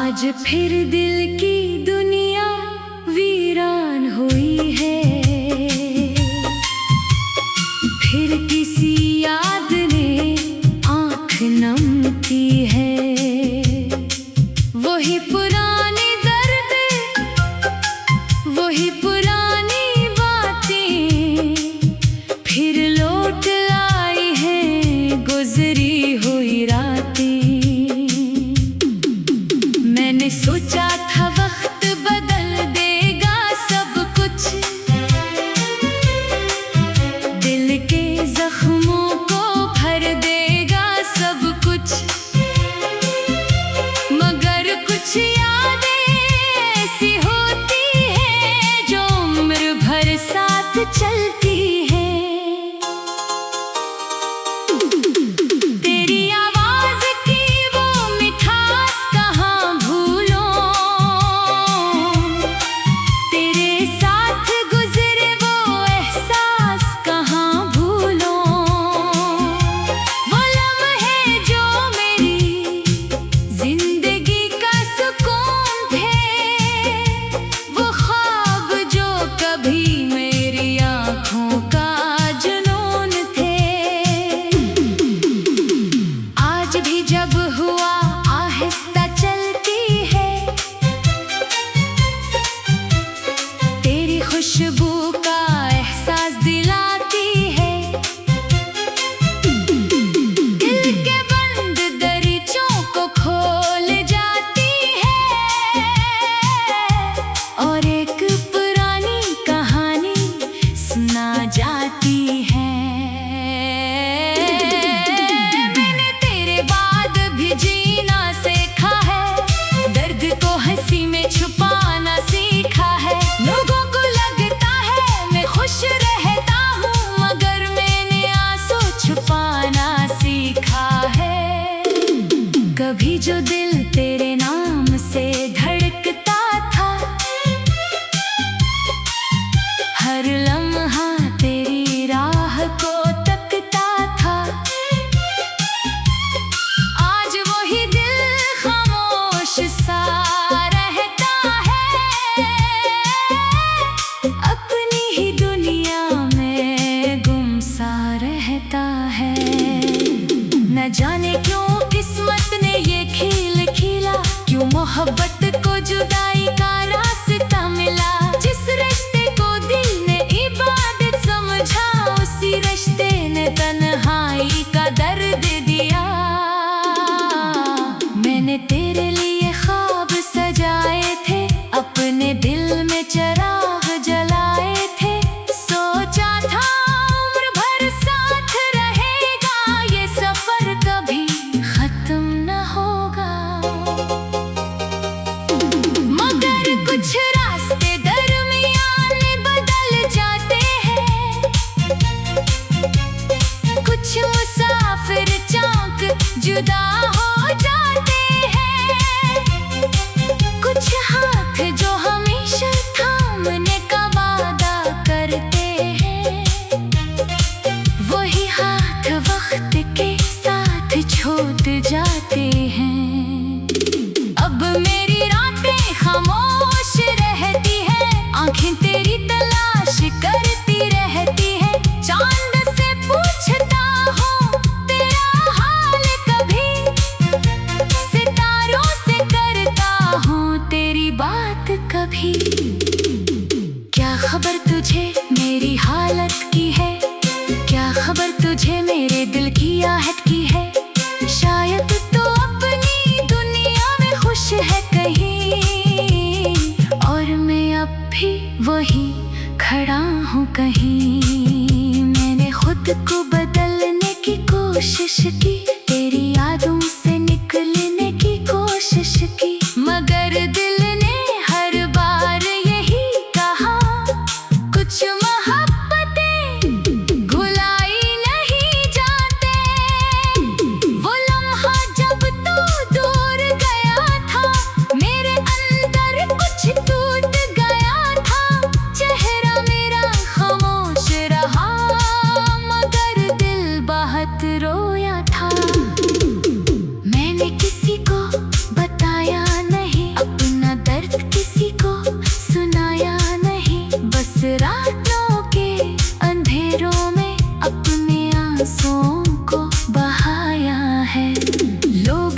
आज फिर दिल की दुनिया वीरान हुई है। फिर किसी याद ने आँख नम की है। वही पुराने दर्द, वही पुरानी बातें फिर लौट आई हैं गुजरी हुई रातें। मैंने सोचा था वक्त बदल देगा सब कुछ, दिल के जख्मों को भर देगा सब कुछ, मगर कुछ यादें ऐसी होती हैं जो उम्र भर साथ चलती है। खुशबू का एहसास दिलाती है, दिल के बंद दरीचों को खोल जाती है, और एक पुरानी कहानी सुना जाती है। मैंने तेरे बाद भी जीना सीखा है, दर्द को हंसी में छुपाना सीखा है। लोगों को खुश रहता हूँ मगर मैंने आंसू छुपाना सीखा है। कभी जो दिल तेरे नाम से धड़कता था, हर लम्हा तेरी राह को तकता था, आज वही दिल खामोश सा रहता है, अपनी ही रहता है। न जाने क्यों किस्मत ने ये खेल खेला, क्यों मोहब्बत को जुदाई का रास्ता मिला। जिस रिश्ते को दिल ने इबादत समझा, उसी रिश्ते ने तन्हाई का दर्द दिया। मैंने तेरे लिए ख्वाब सजाए थे, अपने दिल में चिराग जलाए थे, सोचा था कुछ रास्ते दरमियान बदल जाते हैं, कुछ मुसाफिर चाक जुदा हो जाते हैं, कुछ हाथ जो हमेशा थामने का वादा करते हैं, वही हाथ वक्त के साथ छूट जाते हैं। अब मेरी रातें खामोश रहती है, आंखें तेरी तलाश करती रहती है, चांद से पूछता हूँ तेरा हाल कभी, सितारों से करता हूँ तेरी बात कभी। क्या खबर तुझे मेरी हालत की है, क्या खबर तुझे मेरे दिल की आहट की है। शायद तो अपनी दुनिया में खुश है कहीं, और मैं अब भी वही खड़ा हूँ कहीं। मैंने खुद को बदलने की कोशिश की, तेरी यादों से निकलने की कोशिश की, मगर दिल ने हर बार यही कहा, कुछ मोहब्बतें घुलाई नहीं जाते। वो लम्हा जब तू दूर गया था, मेरे अंदर कुछ टूट गया था, चेहरा मेरा खामोश रहा, मगर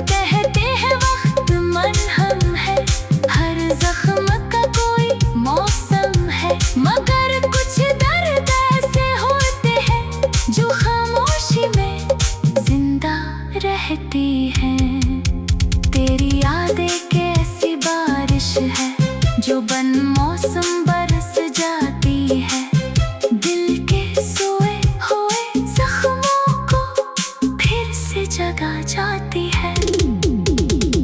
कहते हैं वक्त मरहम है, हर जख्म का कोई मौसम है, मगर कुछ दर्द ऐसे होते हैं जो खामोशी में जिंदा रहती हैं। तेरी यादें कैसी बारिश है जो बन मौसम बरस जाती है, दिल के सोए हुए जख्मों को फिर से जगा जाती है।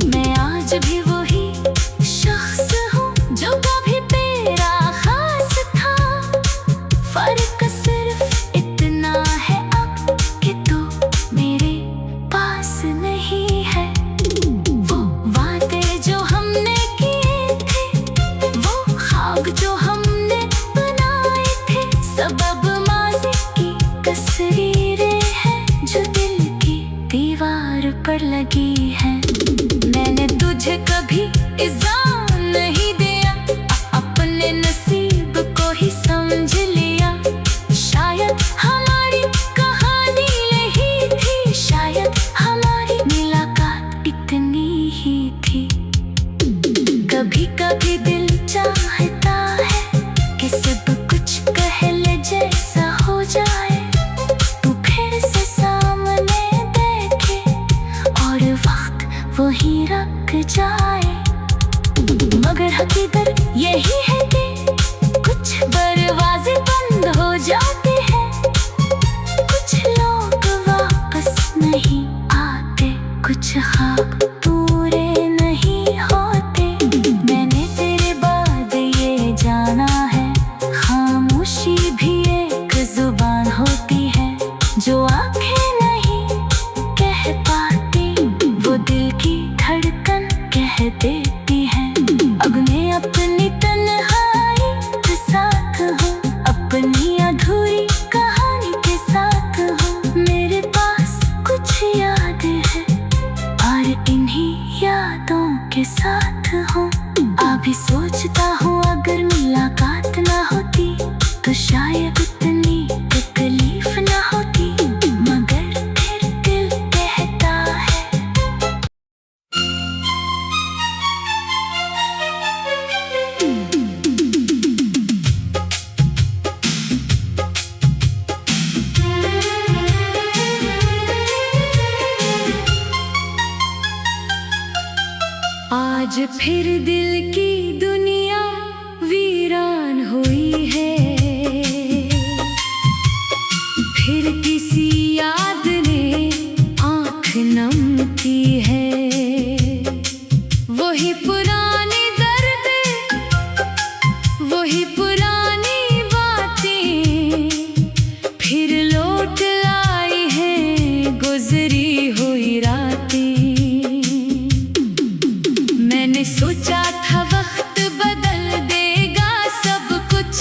मैं आज भी वही शख्स हूँ जो कभी तेरा खास था, फर्क सिर्फ इतना है अब कि तू मेरे पास नहीं है। वो वादे जो हमने किए थे, वो ख्वाब जो हमने बनाए थे, सबब माज़ी की तस्वीरें हैं जो दिल की दीवार पर लगी हैं। मैंने तुझे कभी इज़्ज़त नहीं दिया, अपने नसीब को ही समझ लिया। शायद हमारी कहानी यही थी, शायद हमारी मुलाकात इतनी ही थी। कभी कभी दिल चाहता है कि सब कुछ पहले जैसा हो जाए, तू फिर से सामने देखे और वक्त वही रख जाए। मगर हकीकत यही है कि कुछ दरवाजे बंद हो जाते हैं, कुछ लोग वापस नहीं आते, कुछ ख्वाब पूरे नहीं होते। मैंने तेरे बाद ये जाना है, खामोशी भी एक जुबान होती है जो आंखें नहीं कह पाती, वो दिल की धड़कन कह देती है। अब मैं अपनी तन्हाई के साथ हूँ, अपनी अधूरी कहानी के साथ हूँ। मेरे पास कुछ यादें हैं और इन्हीं यादों के साथ हूँ। अभी सोचता हूँ अगर मुलाकात ना होती तो शायद इतनी तकलीफ ना होती, मगर फिर दिल कहता है। आज फिर दिल की दुनिया वीरान हुई है, फिर किसी याद ने आँख नम की है। वही पुराने दर्द, वही पुरानी बातें फिर लौट आई हैं गुजरी हुई रातें। मैंने सोचा था वक्त बदल देगा सब कुछ,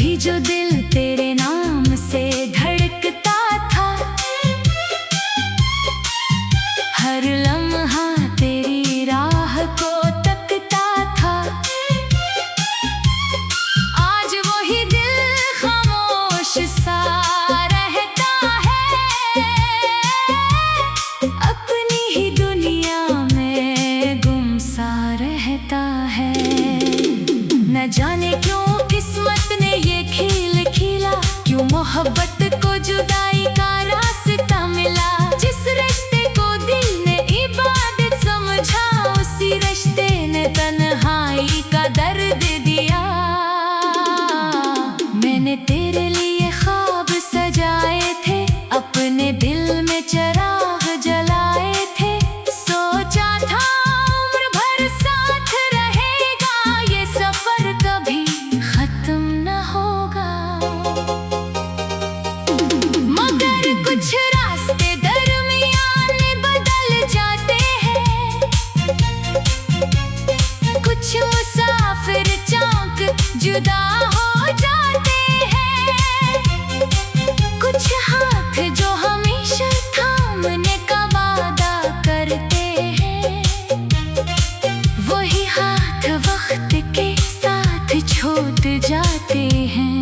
कभी जो दिल तेरे नाम से धड़कता था, हर लम्हा तेरी राह को तकता था। आज वही दिल खामोश सा रहता है, अपनी ही दुनिया में गुम सा रहता है। न जाने क्यों किस्मत ने ये खेल खेला, क्यों मोहब्बत को जुदाई का रास्ता मिला। जिस रिश्ते को दिल ने इबादत समझा, उसी रिश्ते ने तन्हाई का दर्द दिया। मैंने तेरे लिए ख्वाब सजाए थे, अपने दिल में चिराग जलाए थे। सोचा था उम्र भर साथ रहेगा, ये सफर कभी खत्म न होगा। मगर कुछ रास्ते दरमियान बदल जाते हैं, कुछ मुसाफिर चाँक जुदा हो जाते हैं। कुछ हाथ जो हमेशा थामने का वादा करते हैं, वही हाथ वक्त के साथ छूट जाते हैं।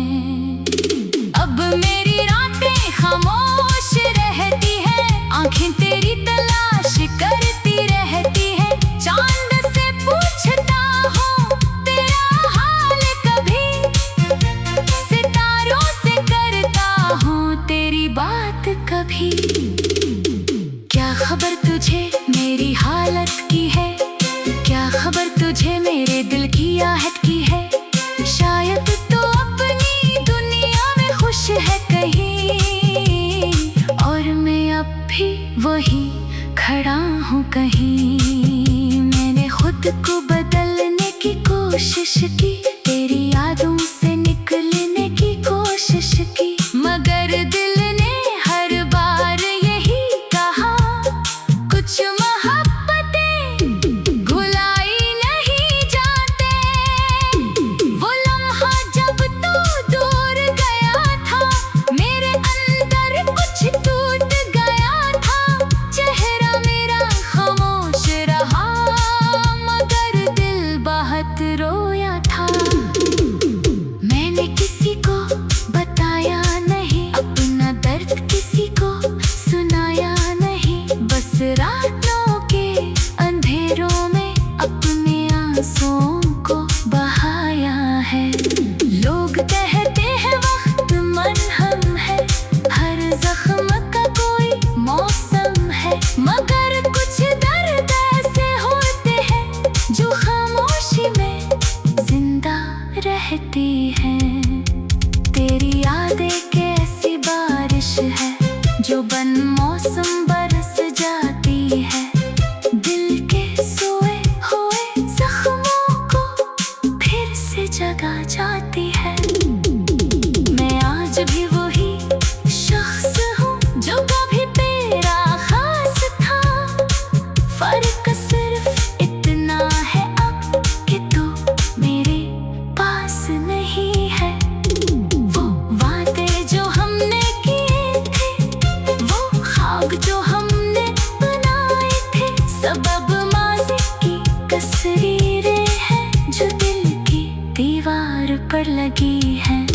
अब मेरी रातें खामोश रहती हैं, आंखें तेरी तलाश करती रहती हैं। चांद से पूछता हूँ तेरा हाल कभी, सितारों से करता हूँ तेरी बात कभी। क्या खबर तुझे मेरी हालत की है, क्या खबर तुझे मेरे दिल की आहट की है। शायद तो अपनी दुनिया में खुश है कहीं, और मैं अब भी वही खड़ा हूँ कहीं। मैंने खुद को बदलने की कोशिश की, तेरी यादों से निकलने की कोशिश की। मगर दिल ने हर बार यही कहा, कुछ मोहब्बतें भुलाई नहीं जाते। वो लम्हा जब तू दूर गया था, मेरे अंदर कुछ टूट गया था। चेहरा मेरा खामोश रहा, मगर दिल बहुत रोया था। मैंने किसी को बताया नहीं, अपना दर्द किसी को सुनाया नहीं। बस रातों के अंधेरों में अपने आंसुओं को बहाया है। लोग कहते हैं वक्त मरहम है, हर जख्म का कोई मौसम है। मगर कुछ दर्द ऐसे होते हैं, जो खामोशी में जिंदा रहते हैं। तेरी यादें कैसी बारिश है, जो बन मौसम बरस जाती है। दिल के सोए हुए जख्मों को फिर से जगा जाती है। मैं आज भी वही शख्स हूँ, जो कभी तेरा खास था। फर्क सिर्फ इतना है अब कि तू मेरे पास नहीं है। वो वादे जो हमने किए थे, वो ख्वाब जो हमने बनाए थे, सबब माज़ी की तस्वीरें हैं, जो दिल की दीवार पर लगी हैं।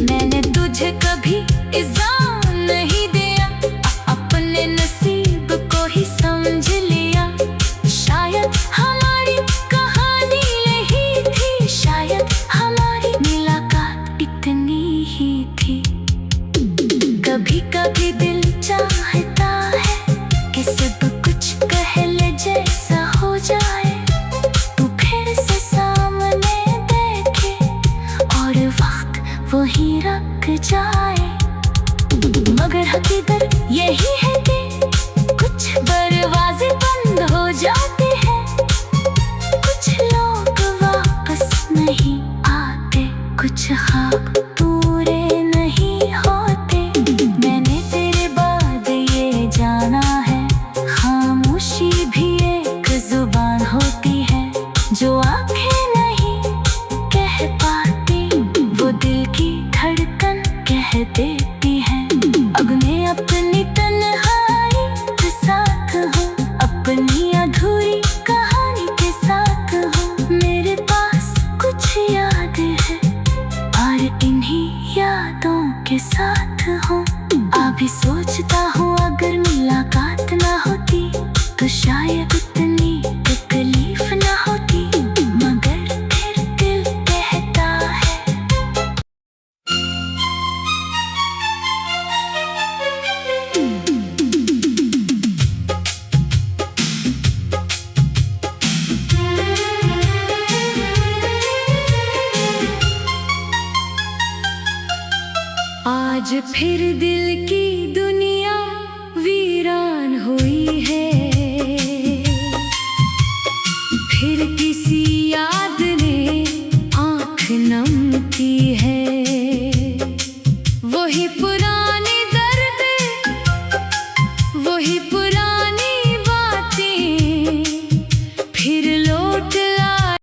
मैंने तुझे कभी इज़्ज़त नहीं दिया, अपने नसीब को ही समझ लिया। शायद हमारी कहानी यही थी, शायद हमारी मुलाकात इतनी ही थी। कभी कभी दिल चाहता है कि सब कुछ पहले जैसा हो जाए, तू फिर से सामने देखे और वक्त वही रख जाए। मगर हकीकत यही है कि कुछ दरवाजे बंद हो जाते हैं, कुछ लोग वापस नहीं आते, कुछ ख्वाब पूरे नहीं होते। मैंने तेरे बाद ये जाना है, खामोशी भी एक जुबान होती है, जो आंखें नहीं कह पाती, वो दिल की धड़कन कह देती है, अब मैं अपनी तन्हाई के साथ हूँ, अपनी अधूरी कहानी के साथ हूँ। मेरे पास कुछ याद है और इन्हीं यादों के साथ हूँ। अभी सोचता हूँ अगर मुलाकात ना होती तो शायद इतनी तकलीफ ना होती, मगर फिर दिल कहता है। आज फिर दिल की दुनिया वीरान हुई है।